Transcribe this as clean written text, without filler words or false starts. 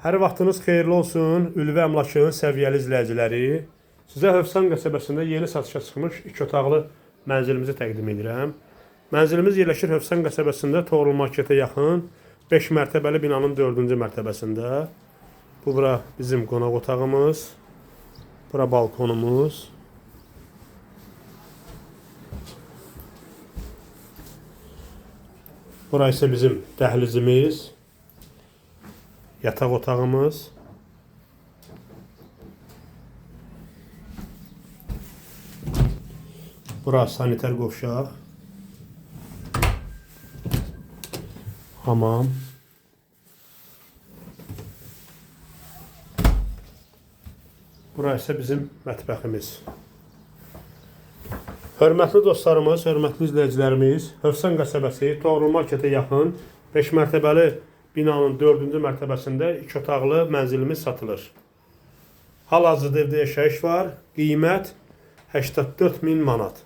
Hər vaxtınız xeyirli olsun, Ülvi Əmlakın səviyyəli izləyiciləri. Sizə Hövsan qəsəbəsində yeni satışa çıxmış 2 otaqlı mənzilimizi təqdim edirəm. Mənzilimiz yerləşir Hövsan qəsəbəsində Toğrul marketə yaxın 5 mərtəbəli binanın 4-cü mərtəbəsində. Bura bizim qonaq otağımız, bura balkonumuz. Bura isə bizim dəhlizimiz, yataq otağımız. Bura sanitar qovşaq, hamam. Bura isə bizim mətbəximiz. Hörmətli dostlarımız, hörmətli izləyicilərimiz, Hövsan qəsəbəsi Toğrul marketə yaxın 5 mərtəbəli binanın 4-cü mərtəbəsində 2 otaqlı mənzilimiz satılır. Hal-hazırda evdə yaşayış var. Qiymət 84.000 manat.